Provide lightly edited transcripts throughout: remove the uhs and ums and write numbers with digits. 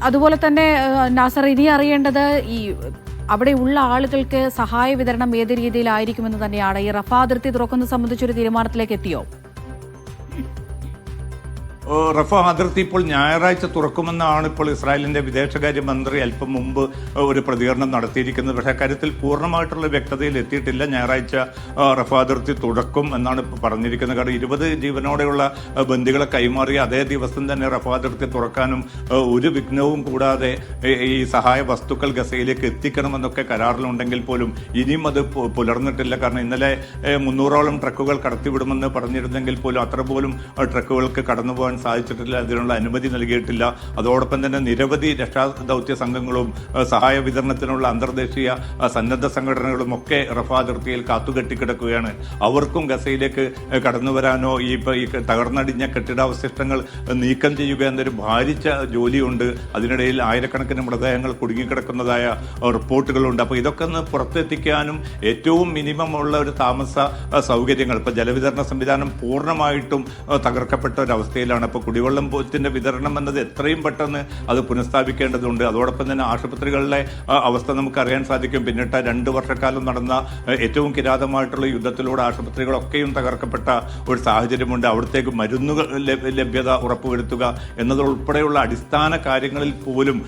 അതുപോലെ തന്നെ നാസർ, ഇനി അറിയേണ്ടത് ഈ അവിടെയുള്ള ആളുകൾക്ക് സഹായ വിതരണം ഏത് രീതിയിലായിരിക്കുമെന്ന് തന്നെയാണ്. ഈ റഫ അതിർത്തി തുറക്കുന്നത് സംബന്ധിച്ചൊരു തീരുമാനത്തിലേക്ക് എത്തിയോ? റഫ അതിർത്തി ഇപ്പോൾ ഞായറാഴ്ച തുറക്കുമെന്നാണ് ഇപ്പോൾ ഇസ്രായേലിന്റെ വിദേശകാര്യമന്ത്രി അല്പം മുമ്പ് ഒരു പ്രതികരണം നടത്തിയിരിക്കുന്നത്. പക്ഷേ കാര്യത്തിൽ പൂർണ്ണമായിട്ടുള്ള വ്യക്തതയിൽ എത്തിയിട്ടില്ല. ഞായറാഴ്ച റഫ അതിർത്തി തുറക്കും എന്നാണ് ഇപ്പോൾ പറഞ്ഞിരിക്കുന്നത്. കാരണം 20 ജീവനോടെയുള്ള ബന്ദികളെ കൈമാറിയ അതേ ദിവസം തന്നെ റഫ അതിർത്തി തുറക്കാനും ഒരു വിഘ്നവും കൂടാതെ ഈ സഹായ വസ്തുക്കൾ ഗസയിലേക്ക് എത്തിക്കണമെന്നൊക്കെ കരാറിലുണ്ടെങ്കിൽ പോലും ഇനിയും അത് പുലർന്നിട്ടില്ല. കാരണം ഇന്നലെ 300ഓളം ട്രക്കുകൾ കടത്തിവിടുമെന്ന് പറഞ്ഞിരുന്നെങ്കിൽ പോലും അത്ര പോലും ട്രക്കുകൾക്ക് കടന്നുപോകാൻ സാധിച്ചിട്ടില്ല. അതിനുള്ള അനുമതി നൽകിയിട്ടില്ല. അതോടൊപ്പം തന്നെ നിരവധി രക്ഷാദൗത്യ സംഘങ്ങളും സഹായ വിതരണത്തിനുള്ള അന്തർദേശീയ സന്നദ്ധ സംഘടനകളും ഒക്കെ റഫ അതിർത്തിയിൽ കാത്തുകെട്ടിക്കിടക്കുകയാണ്. അവർക്കും ഗസയിലേക്ക് കടന്നു വരാനോ ഈ തകർന്നടിഞ്ഞ കെട്ടിടാവശിഷ്ടങ്ങൾ നീക്കം ചെയ്യുക എന്നൊരു ഭാരിച്ച ജോലിയുണ്ട്. അതിനിടയിൽ ആയിരക്കണക്കിന് മൃതദേഹങ്ങൾ കുടുങ്ങിക്കിടക്കുന്നതായ റിപ്പോർട്ടുകളുണ്ട്. അപ്പോൾ ഇതൊക്കെ ഒന്ന് പുറത്തെത്തിക്കാനും ഏറ്റവും മിനിമം ഉള്ള ഒരു താമസ സൗകര്യങ്ങൾ, ഇപ്പോൾ ജലവിതരണ സംവിധാനം പൂർണ്ണമായിട്ടും തകർക്കപ്പെട്ട ഒരവസ്ഥയിലാണ്. അപ്പോൾ കുടിവെള്ളത്തിന്റെ വിതരണം എന്നത് എത്രയും പെട്ടെന്ന് അത് പുനഃസ്ഥാപിക്കേണ്ടതുണ്ട്. അതോടൊപ്പം തന്നെ ആശുപത്രികളിലെ അവസ്ഥ നമുക്കറിയാൻ സാധിക്കും. പിന്നിട്ട 2 വർഷക്കാലം നടന്ന ഏറ്റവും കിരാതമായിട്ടുള്ള യുദ്ധത്തിലൂടെ ആശുപത്രികളൊക്കെയും തകർക്കപ്പെട്ട ഒരു സാഹചര്യമുണ്ട്. അവിടത്തേക്ക് മരുന്നുകൾ ലഭ്യത ഉറപ്പുവരുത്തുക എന്നതുൾപ്പെടെയുള്ള അടിസ്ഥാന കാര്യങ്ങളിൽ പോലും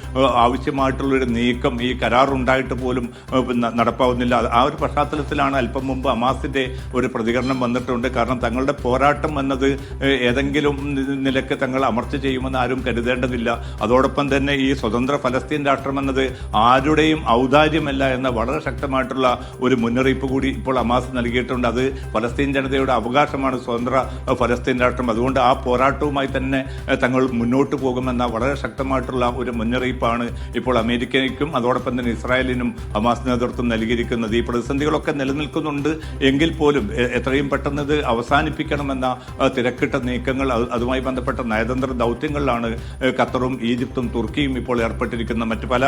ആവശ്യമായിട്ടുള്ളൊരു നീക്കം ഈ കരാറുണ്ടായിട്ട് പോലും നടപ്പാവുന്നില്ല. ആ ഒരു പശ്ചാത്തലത്തിലാണ് അല്പം മുമ്പ് ഹമാസിന്റെ ഒരു പ്രതികരണം വന്നിട്ടുണ്ട്. കാരണം തങ്ങളുടെ പോരാട്ടം എന്നത് ഏതെങ്കിലും നിലയ്ക്ക് തങ്ങൾ അമർച്ച ചെയ്യുമെന്ന് ആരും കരുതേണ്ടതില്ല. അതോടൊപ്പം തന്നെ ഈ സ്വതന്ത്ര ഫലസ്തീൻ രാഷ്ട്രം എന്നത് ആരുടെയും ഔദാര്യമല്ല എന്ന വളരെ ശക്തമായിട്ടുള്ള ഒരു മുന്നറിയിപ്പ് കൂടി ഇപ്പോൾ ഹമാസ് നൽകിയിട്ടുണ്ട്. അത് ഫലസ്തീൻ ജനതയുടെ അവകാശമാണ് സ്വതന്ത്ര ഫലസ്തീൻ രാഷ്ട്രം. അതുകൊണ്ട് ആ പോരാട്ടവുമായി തന്നെ തങ്ങൾ മുന്നോട്ട് പോകുമെന്ന വളരെ ശക്തമായിട്ടുള്ള ഒരു മുന്നറിയിപ്പാണ് ഇപ്പോൾ അമേരിക്കയ്ക്കും അതോടൊപ്പം തന്നെ ഇസ്രായേലിനും ഹമാസ് നേതൃത്വം നൽകിയിരിക്കുന്നത്. ഈ പ്രതിസന്ധികളൊക്കെ നിലനിൽക്കുന്നുണ്ട് എങ്കിൽ പോലും എത്രയും പെട്ടെന്ന് ഇത് അവസാനിപ്പിക്കണമെന്ന തിരക്കിട്ട നീക്കങ്ങൾ, അതുമായി ബന്ധപ്പെട്ട നയതന്ത്ര ദൗത്യങ്ങളിലാണ് ഖത്തറും ഈജിപ്തും തുർക്കിയും ഇപ്പോൾ ഏർപ്പെട്ടിരിക്കുന്ന. മറ്റു പല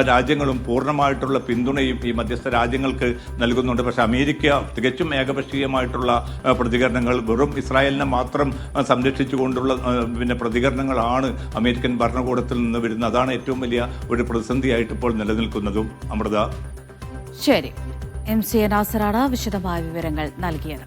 രാജ്യങ്ങളും പൂർണ്ണമായിട്ടുള്ള പിന്തുണയും ഈ മധ്യസ്ഥ രാജ്യങ്ങൾക്ക് നൽകുന്നുണ്ട്. പക്ഷേ അമേരിക്ക തികച്ചും ഏകപക്ഷീയമായിട്ടുള്ള പ്രതികരണങ്ങൾ, വെറും ഇസ്രായേലിനെ മാത്രം സംരക്ഷിച്ചുകൊണ്ടുള്ള പ്രതികരണങ്ങളാണ് അമേരിക്കൻ ഭരണകൂടത്തിൽ നിന്ന് വരുന്നത്. അതാണ് ഏറ്റവും വലിയ ഒരു പ്രതിസന്ധിയായിട്ട് ഇപ്പോൾ നിലനിൽക്കുന്നതും. അമൃത. ശരി, MC നാസറാണ് വിശദമായ വിവരങ്ങൾ നൽകിയത്.